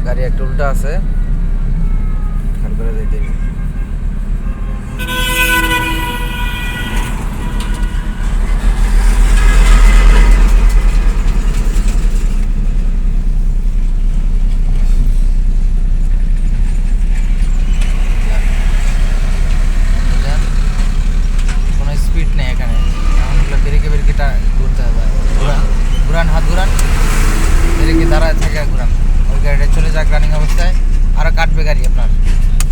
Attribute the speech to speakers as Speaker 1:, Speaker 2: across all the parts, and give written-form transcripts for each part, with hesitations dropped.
Speaker 1: গাড়ি একটা উল্টা আছে, খেয়াল করে যাইতে হবে। কোনো স্পিড নেই এখানে, এমনগুলো ব্রেকে ব্রেকেটা ঘুরতে হবে। ঘুরান, হাত ঘুরান, ব্রেকে দাঁড়ায় থাকে ঘুরান। ওই গাড়িটা চলে যাক রানিং অবস্থায়, আরও কাটবে গাড়ি আপনার,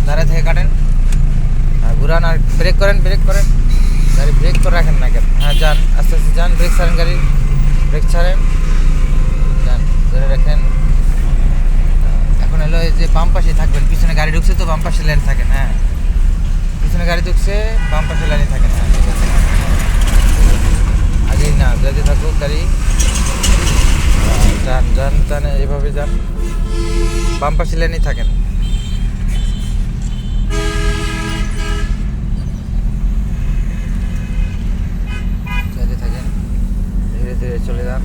Speaker 1: দাঁড়ায় থেকে কাটেন আর ঘুরান আর ব্রেক করেন, গাড়ি ব্রেক করে রাখেন না কেন। হ্যাঁ যান, আস্তে আস্তে যান, ব্রেক ছাড়েন, গাড়ি ব্রেক ছাড়েন, যান, ধরে রাখেন। এখন হলো এই যে বাম পাশে থাকবেন, পিছনে গাড়ি ঢুকছে তো বাম পাশে লাইন থাকেন। হ্যাঁ, পিছনে গাড়ি ঢুকছে, বাম পাশে লাইনে থাকেন। হ্যাঁ ঠিক আছে, আগেই না যেতে থাকুক গাড়ি। যান যান যান, এইভাবে যান, বাম পাশে লাইনেই থাকেন। যেতে থাকেন, ধীরে ধীরে চলে যান।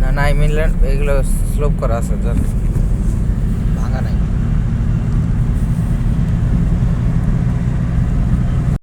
Speaker 1: না, 9 মিনিট এগুলো স্লোপ করা আছে, যান।